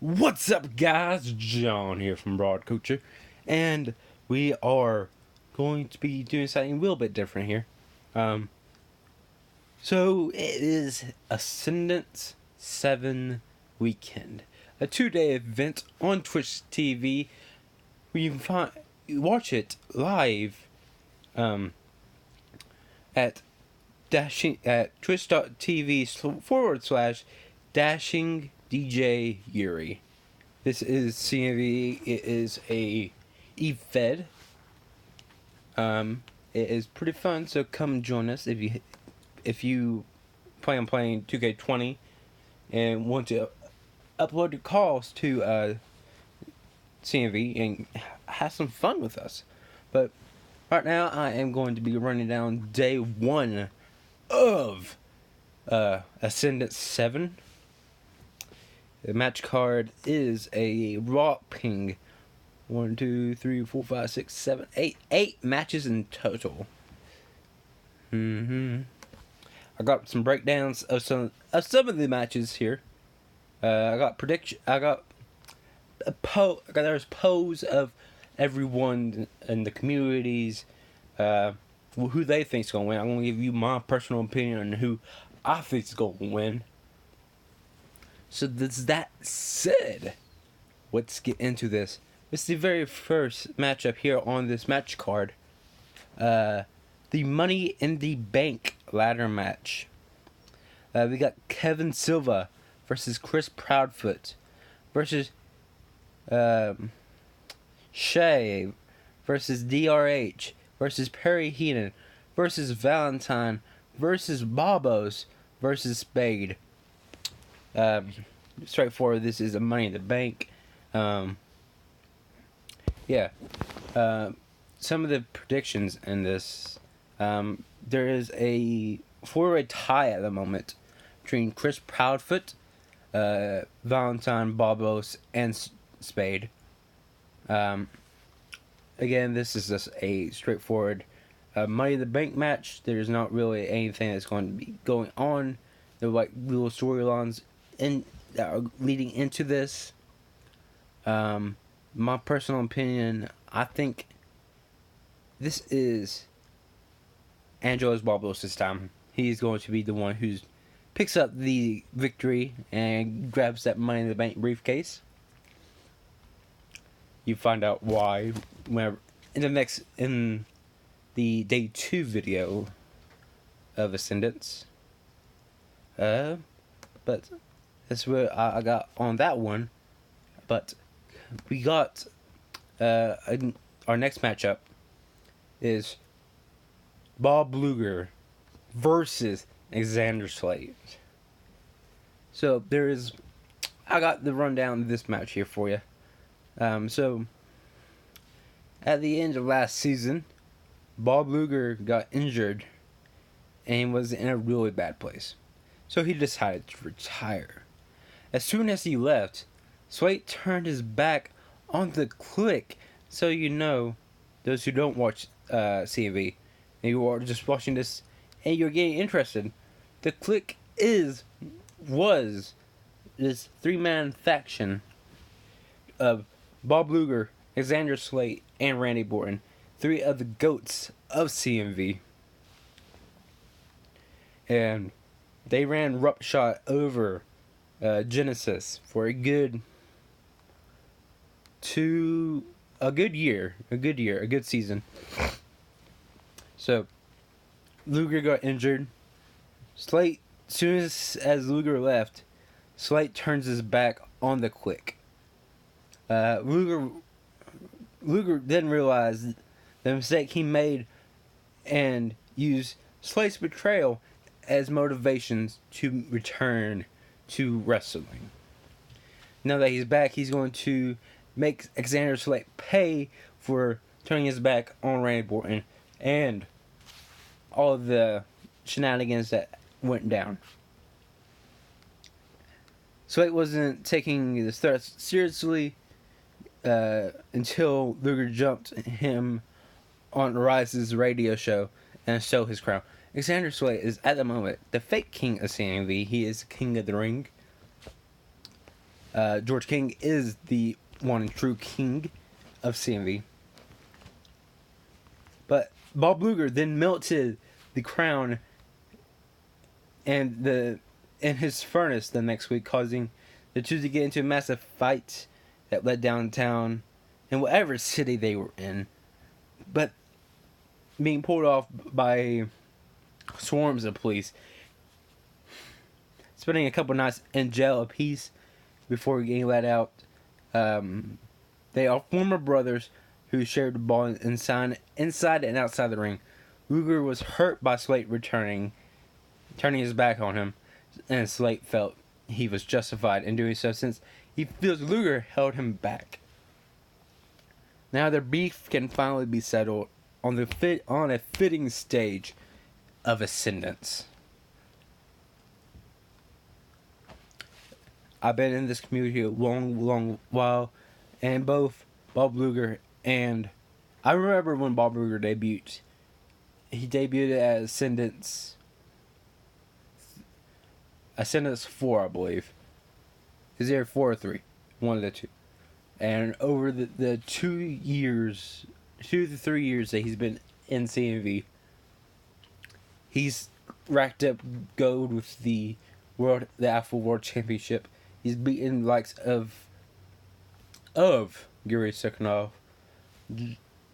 What's up, guys? John here from Broad Culture, and we are going to be doing something a little bit different here. So it is Ascendance 7 weekend, a 2-day event on Twitch TV where you can watch it live at twitch.tv/dashing DJ Yuri. This is CMV. It is a E-Fed. It is pretty fun, so come join us if you plan on playing 2K20 and want to upload your calls to CMV and have some fun with us. But right now, I am going to be running down day 1 of Ascendance 7. The match card is a rock ping. 1, 2, 3, 4, 5, 6, 7, 8. 8 matches in total. I got some breakdowns of some of the matches here. There's pose of everyone in the communities, who they think's gonna win. I'm gonna give you my personal opinion on who I think's gonna win. So that said, let's get into this. This is the very first matchup here on this match card. The Money in the Bank ladder match. We got Kevin Silva versus Chris Proudfoot versus Shay versus DRH versus Perry Heenan versus Valentine versus Bobos versus Spade. Straightforward. This is a Money in the Bank. Some of the predictions in this. There is a 4-way tie at the moment between Chris Proudfoot, Valentine, Bobos, and Spade. Again, this is just a straightforward Money in the Bank match. There's not really anything that's going to be going on. There are like little storylines that are leading into this. My personal opinion, I think this is Angelos Bobos this time. He's going to be the one who picks up the victory and grabs that Money in the Bank briefcase. You find out why whenever in the day 2 video of Ascendance. But that's what I got on that one. But we got our next matchup is Bob Luger versus Xander Slade. So I got the rundown of this match here for you. So at the end of last season, Bob Luger got injured and was in a really bad place. So he decided to retire. As soon as he left, Slate turned his back on the Click. So you know, those who don't watch CMV, and you are just watching this and you're getting interested, the Click was this 3-man faction of Bob Luger, Xander Slate, and Randy Borton, 3 of the GOATs of CMV. And they ran roughshod over Genesis for a good season. So Luger got injured. Slate, soon as Luger left, Slate turns his back on the Click. Luger didn't realize the mistake he made and used Slate's betrayal as motivations to return to wrestling. Now that he's back, he's going to make Xander Slate pay for turning his back on Randy Borton and all of the shenanigans that went down. Slate wasn't taking the threats seriously until Luger jumped him on Rise's radio show and stole his crown. Xander Slate is at the moment the fake king of CMV. He is king of the ring. George King is the one and true king of CMV. But Bob Luger then melted the crown and in his furnace the next week, causing the two to get into a massive fight that led downtown in whatever city they were in. But being pulled off by swarms of police, spending a couple nights in jail apiece before getting let out. They are former brothers who shared the ball inside and outside the ring. Luger was hurt by Slate turning his back on him, and Slate felt he was justified in doing so since he feels Luger held him back. Now their beef can finally be settled on a fitting stage of Ascendance. I've been in this community a long while, and both Bob Luger and I remember when Bob Luger debuted. He debuted at Ascendance 4, I believe. Is there 4 or 3? One of the two. And over the 2 to 3 years that he's been in CMV, he's racked up gold with the Alpha World Championship. He's beaten the likes of Yuri Sukhanov,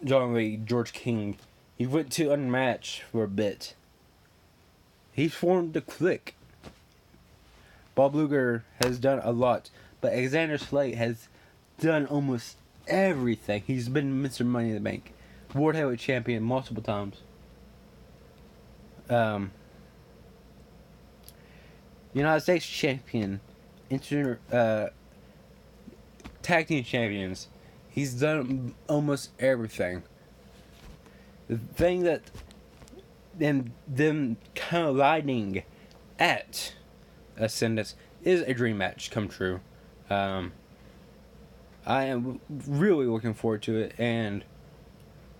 John Lee, George King. He went to Unmatched for a bit. He's formed a clique. Bob Luger has done a lot, but Alexander Slate has done almost everything. He's been Mr. Money in the Bank, World Heavyweight Champion multiple times. United States Champion, Tag Team Champions. He's done almost everything. The thing that them colliding at Ascendance is a dream match come true. I am really looking forward to it, and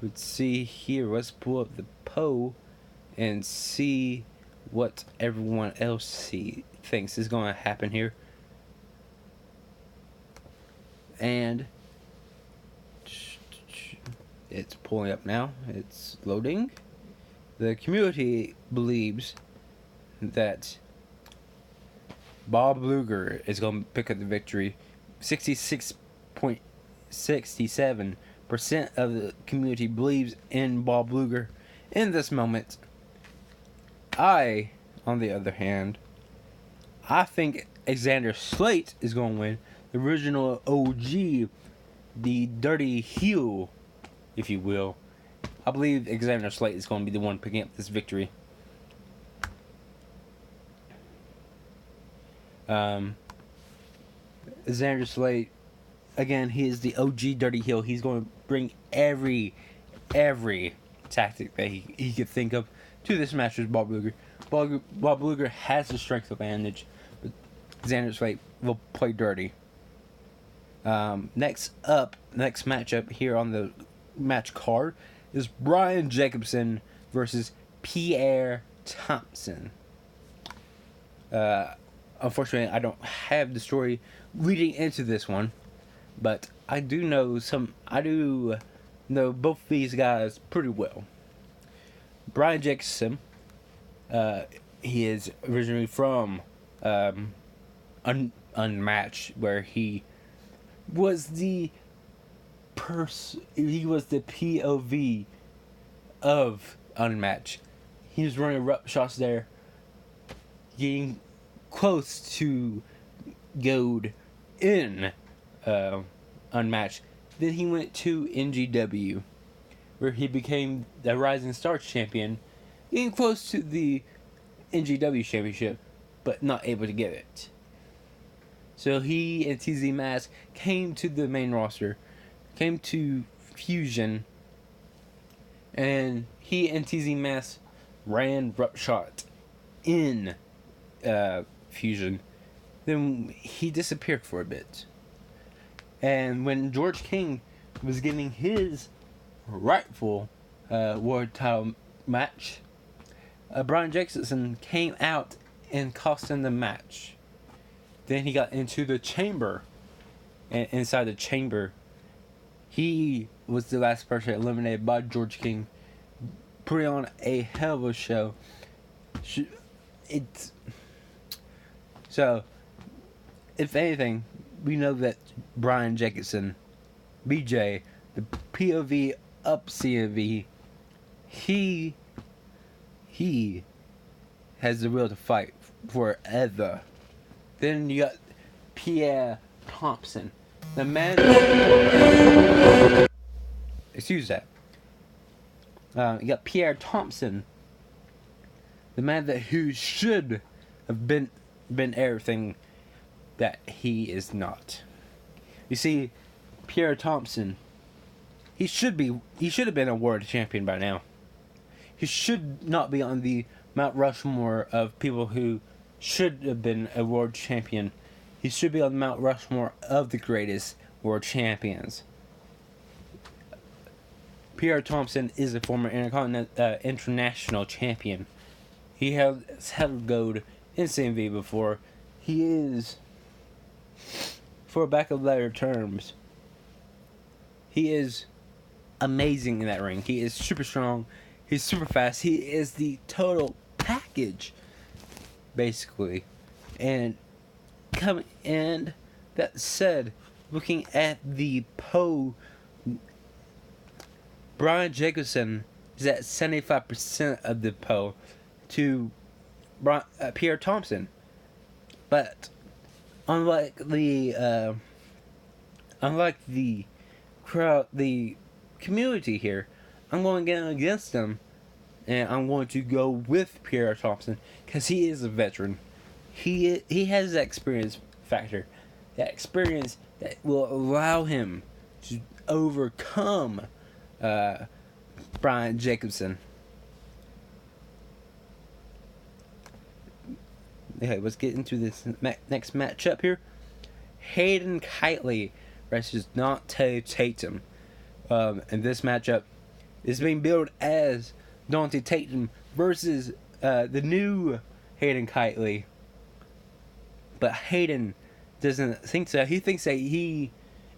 let's see here. Let's pull up the poll and see what everyone else thinks is going to happen here. And it's pulling up now. It's loading. The community believes that Bob Luger is going to pick up the victory. 66.67% of the community believes in Bob Luger in this moment. I, on the other hand, I think Alexander Slate is going to win. The original OG, the dirty heel, if you will. I believe Alexander Slate is going to be the one picking up this victory. Alexander Slate, again, he is the OG dirty heel. He's going to bring every tactic that he could think of to this match with Bob Luger. Bob Luger has the strength advantage, but Alexander Slate will play dirty. Next matchup here on the match card is Brian Jacobson versus Pierre Thompson. Unfortunately, I don't have the story leading into this one, but I do know both these guys pretty well. Brian Jacobson, he is originally from Unmatched, where he was the POV of Unmatched. He was running rough shots there, getting close to gold in Unmatched. Then he went to NGW, where he became the Rising Stars champion, getting close to the NGW championship, but not able to get it. So he and TZ Mask came to the main roster, came to Fusion, and he and TZ Mask ran roughshod in Fusion. Then he disappeared for a bit. And when George King was getting his rightful world title match, Brian Jacobson came out and cost him the match. Then he got into the chamber. And inside the chamber, he was the last person eliminated by George King, putting on a hell of a show. It's so. If anything, we know that Brian Jacobson, BJ, the POV up CMV, he has the will to fight forever. Then you got Pierre Thompson, the man. Excuse that. You got Pierre Thompson, the man who should have been everything that he is not. You see, Pierre Thompson, he should have been a world champion by now. He should not be on the Mount Rushmore of people who should have been a world champion. He should be on the Mount Rushmore of the greatest world champions. Pierre Thompson is a former international champion. He has held gold in CMV before. He is, for lack of better terms, he is amazing in that ring. He is super strong. He's super fast. He is the total package, basically. And that said, looking at the poll, Brian Jacobson is at 75% of the poll to Pierre Thompson. But unlike the crowd, the community here, I'm going to get against them, and I'm going to go with Pierre Thompson because he is a veteran. He has that experience factor, that experience that will allow him to overcome Brian Jacobson. Okay, let's get into this next matchup here. Hayden Kitely versus Dante Tatum. And this matchup is being billed as Dante Tatum versus the new Hayden Kitely. But Hayden doesn't think so. He thinks that he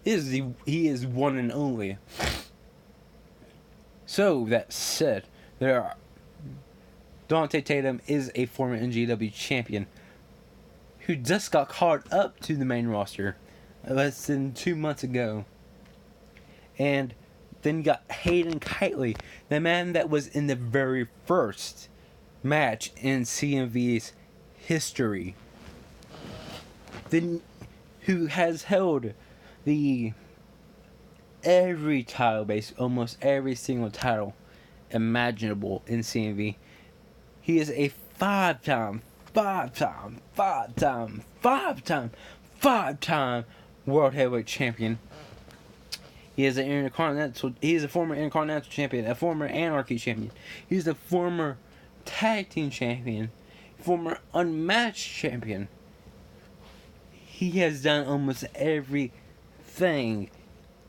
is one and only. So that said, Dante Tatum is a former NGW champion who just got called up to the main roster less than 2 months ago. And then you got Hayden Kitely, the man that was in the very first match in CMV's history. Then who has held every title base, almost every single title imaginable in CMV. He is a five-time World Heavyweight Champion. He is a former Intercontinental Champion, a former Anarchy Champion. He's a former Tag Team Champion, former Unmatched Champion. He has done almost everything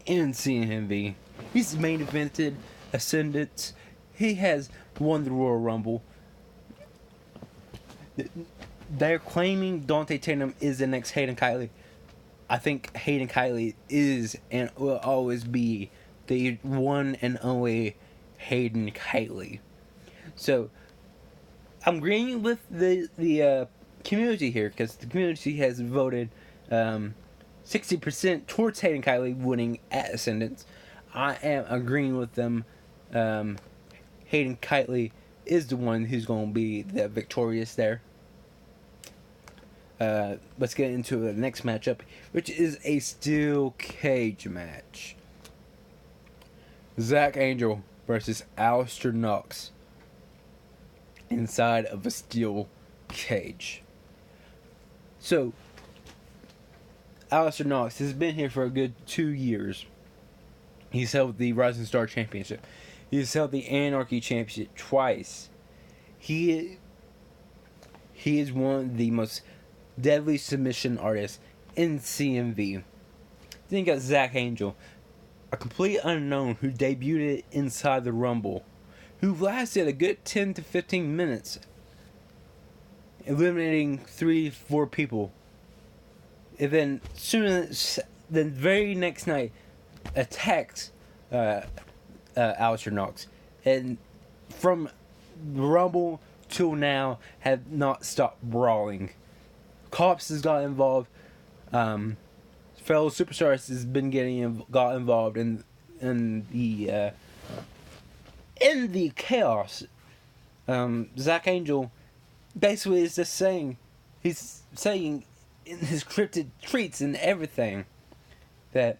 in CMV. He's main evented Ascendance. He has won the Royal Rumble. They're claiming Dante Tatum is the next Hayden Kitely. I think Hayden Kitely is and will always be the one and only Hayden Kitely. So I'm agreeing with the community here because the community has voted 60% towards Hayden Kitely winning at Ascendance. I am agreeing with them. Hayden Kitely is the one who's going to be the victorious there. Let's get into the next matchup, which is a steel cage match. Zach Angel versus Alistair Knox inside of a steel cage. So, Alistair Knox has been here for a good 2 years. He's held the Rising Star Championship. He's held the Anarchy Championship twice. He is one of the most deadly submission artists in CMV. Then you got Zach Angel, a complete unknown who debuted inside the Rumble, who lasted a good 10 to 15 minutes, eliminating 3-4 people. and then the very next night attacks Alistair Knox, and from the Rumble till now have not stopped brawling. Cops has got involved. Fellow superstars has been got involved in the chaos. Zach Angel basically is just saying, he's saying in his cryptid tweets and everything that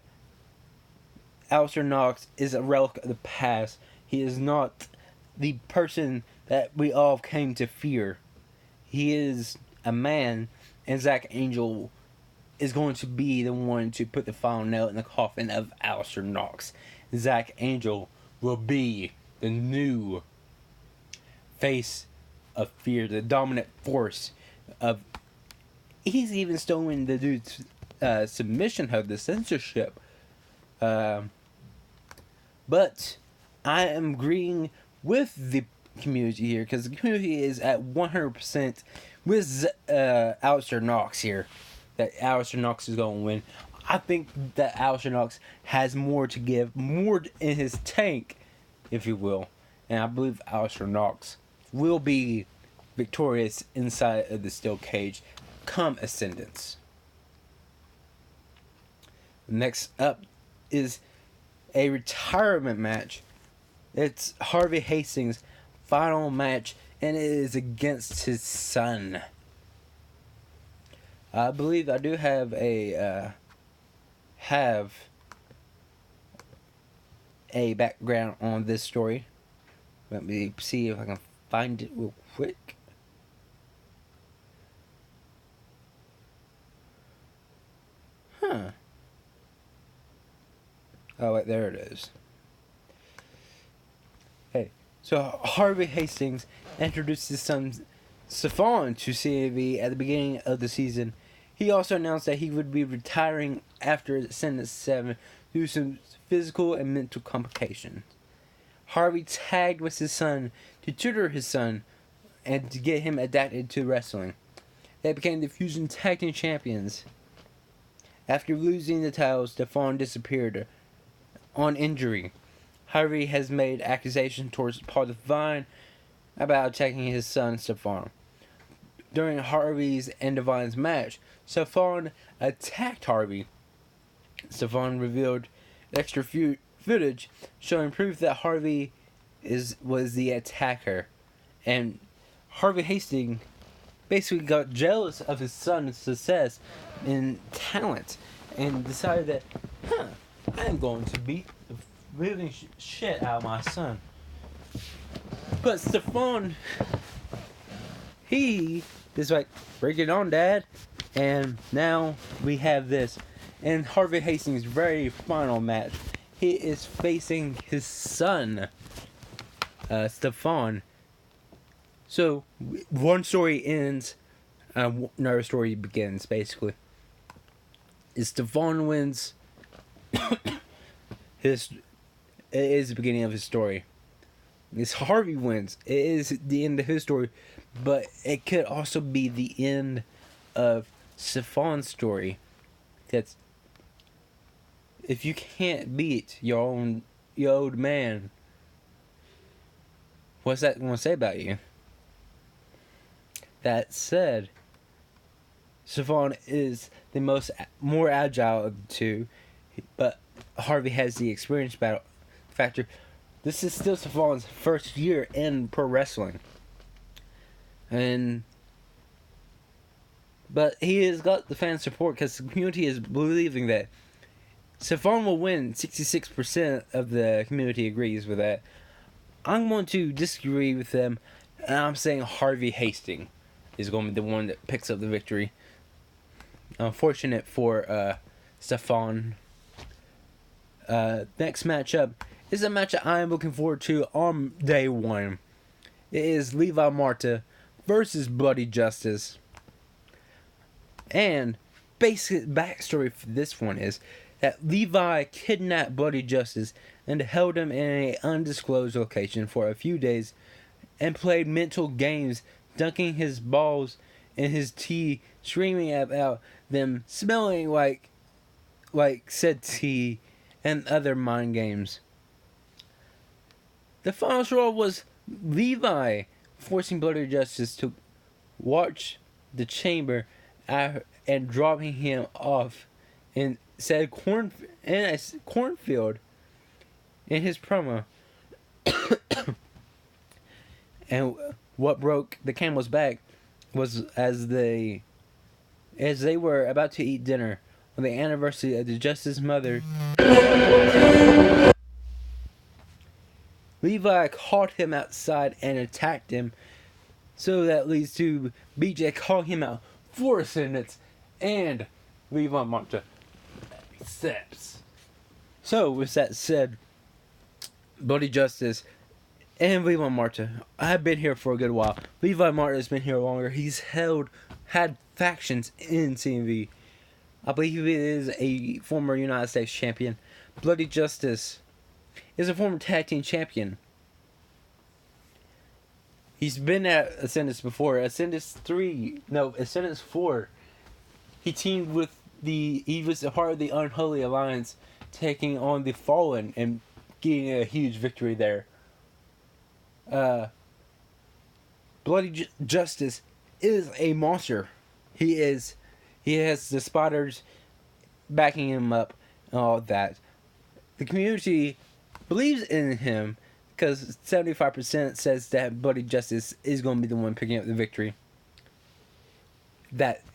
Alistair Knox is a relic of the past. He is not the person that we all came to fear. He is a man, and Zach Angel is going to be the one to put the final nail in the coffin of Alistair Knox. Zach Angel will be the new face of fear, the dominant force of... He's even stolen the dude's submission of the censorship. But I am agreeing with the community here, because the community is at 100% with Alistair Knox here. That Alistair Knox is going to win. I think that Alistair Knox has more to give, more in his tank, if you will. And I believe Alistair Knox will be victorious inside of the steel cage come Ascendance. Next up is a retirement match. It's Harvey Hastings' final match, and it is against his son. I believe I do have a background on this story. Let me see if I can find it real quick. Oh wait, there it is. Hey, so Harvey Hastings introduced his son Stefan to CAV at the beginning of the season. He also announced that he would be retiring after Ascendance 7 due to some physical and mental complications. Harvey tagged with his son to tutor his son and to get him adapted to wrestling. They became the Fusion Tag Team Champions. After losing the titles, Stefan disappeared on injury. Harvey has made accusations towards Paul Devine about attacking his son Stefan. During Harvey's and Devine's match, Stefan attacked Harvey. Stefan revealed extra footage showing proof that Harvey was the attacker, and Harvey Hastings basically got jealous of his son's success and talent and decided that, I'm going to beat the living shit out of my son. But Stefan, he is like, bring it on, Dad. And now we have this. In Harvey Hastings' very final match, he is facing his son, Stefan. So, one story ends, another story begins, basically. Stefan wins. It is the beginning of his story. As Harvey wins, it is the end of his story, but it could also be the end of Stefan's story. That's, if you can't beat your old man, what's that going to say about you? That said, Stefan is the more agile of the two, but Harvey has the experience battle factor. This is still Stefan's first year in pro wrestling, but he has got the fan support because the community is believing that Stefan will win. 66% of the community agrees with that. I'm going to disagree with them, and I'm saying Harvey Hastings is going to be the one that picks up the victory. Unfortunate for Stefan. Next matchup is a match that I am looking forward to on day one. It is Levi Marta versus Bloody Justice. And basic backstory for this one is that Levi kidnapped Bloody Justice and held him in an undisclosed location for a few days and played mental games, dunking his balls and his tea screaming about them smelling like said tea and other mind games. The final straw was Levi forcing Bloody Justice to watch the chamber and dropping him off in said cornfield in his promo. And what broke the camel's back was as they were about to eat dinner on the anniversary of the Justice's mother, Levi caught him outside and attacked him. So that leads to BJ calling him out for Ascendance, and Levi Marta accepts. So with that said, Bloody Justice and Levi Marta have been here for a good while. Levi Marta has been here longer. He's had factions in CMV. I believe he is a former United States champion. Bloody Justice is a former tag team champion. He's been at Ascendance before. Ascendance 4. He teamed with he was a part of the Unholy Alliance, taking on the Fallen and getting a huge victory there. Bloody Justice is a monster. He has the spotters backing him up and all that. The community believes in him because 75% says that Bloody Justice is going to be the one picking up the victory.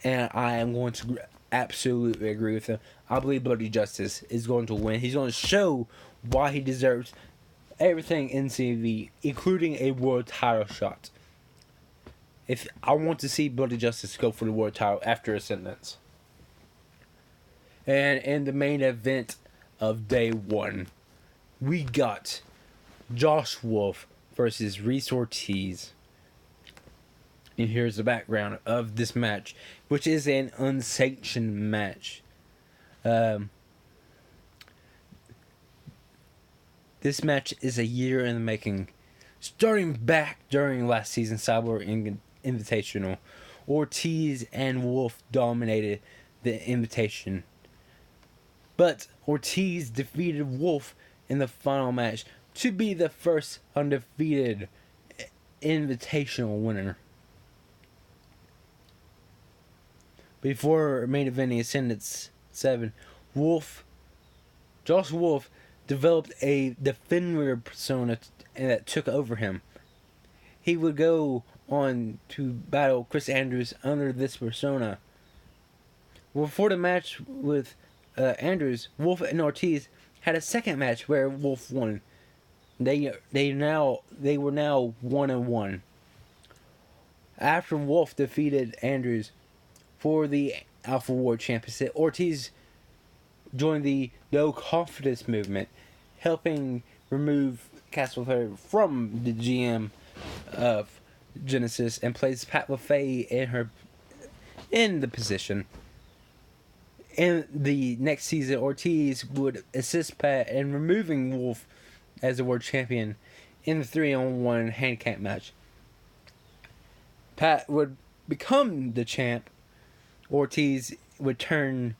And I am going to absolutely agree with him. I believe Bloody Justice is going to win. He's going to show why he deserves everything in CV, including a world title shot. If I want to see Bloody Justice go for the world title after Ascendance. And in the main event of day 1, we got Josh Wolf versus Reese Ortiz. And here's the background of this match, which is an unsanctioned match. This match is a year in the making. Starting back during last season's Cyborg Invitational, Ortiz and Wolf dominated the invitation. But Ortiz defeated Wolf in the final match to be the first undefeated invitational winner. Before main eventing Ascendance 7, Josh Wolf developed a defender persona that took over him. He would go on to battle Chris Andrews under this persona. Before the match with Andrews, Wolf and Ortiz had a second match where Wolf won. They were now 1-1. After Wolf defeated Andrews for the Alpha War Championship, Ortiz joined the No Confidence movement, helping remove Castle from the GM of Genesis and placed Pat LaFay in the position. In the next season, Ortiz would assist Pat in removing Wolf as the world champion in the 3-on-1 handicap match. Pat would become the champ. Ortiz would turn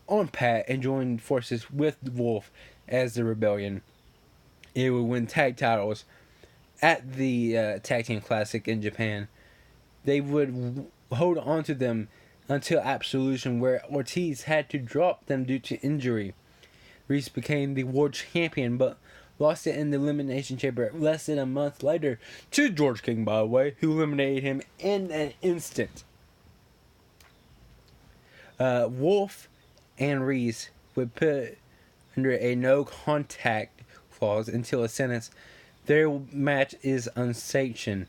on Pat and join forces with Wolf as the Rebellion. It would win tag titles at the Tag Team Classic in Japan. They would hold on to them until Absolution, where Ortiz had to drop them due to injury. Reese became the world champion, but lost it in the Elimination Chamber less than a month later to George King, by the way, who eliminated him in an instant. Wolf and Reese would put under a no contact clause until Ascendance. Their match is unsanctioned.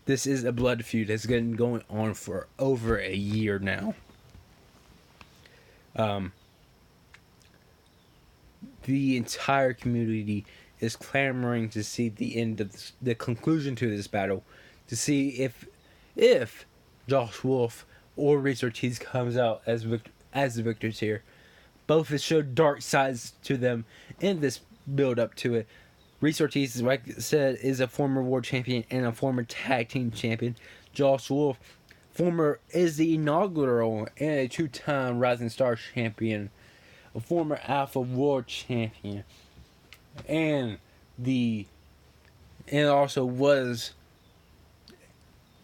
This is a blood feud that's been going on for over a year now. The entire community is clamoring to see the end of the conclusion to this battle, to see if Josh Wolf or Reese Ortiz comes out as the victors here. Both have showed dark sides to them in this build up to it. Reese Ortiz, like I said, is a former world champion and a former tag team champion. Josh Wolf, is the inaugural and a two-time Rising Star champion, a former Alpha World champion, and also was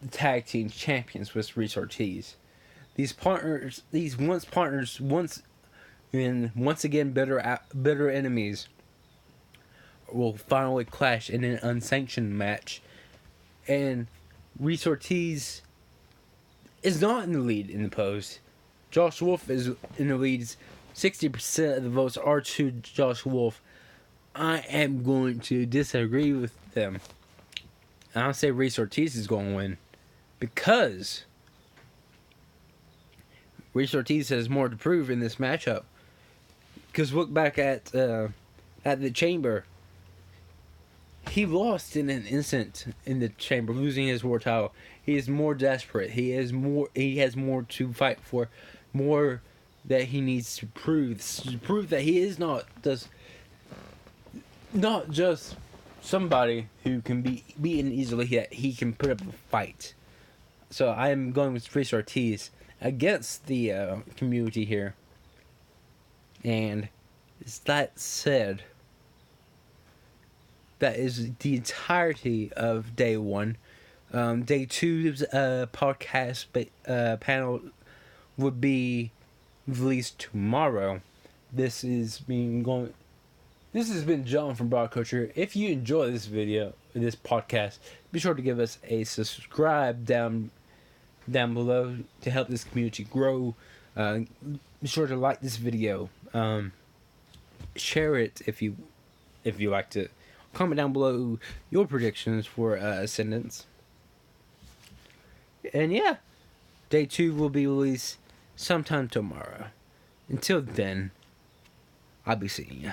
the tag team champions with Reese Ortiz. These once partners, once again bitter enemies, will finally clash in an unsanctioned match. And Reese Ortiz is not in the lead in the polls. Josh Wolf is in the lead. 60% of the votes are to Josh Wolf. I am going to disagree with them. And I'll say Reese Ortiz is going to win. Because Reese Ortiz has more to prove in this matchup. Because look back at the Chamber. He lost in an instant in the Chamber, losing his world title. He is more desperate. He has more to fight for, more that he needs to prove that he is not just somebody who can be beaten easily. That he can put up a fight. So I am going with Reese Ortiz against the community here. And that said, that is the entirety of day 1. Day 2's podcast panel would be released tomorrow. This has been John from Broad Culture. If you enjoy this podcast, be sure to give us a subscribe down below to help this community grow. Be sure to like this video. Share it if you liked it. Comment down below your predictions for Ascendance. And yeah, day 2 will be released sometime tomorrow. Until then, I'll be seeing you.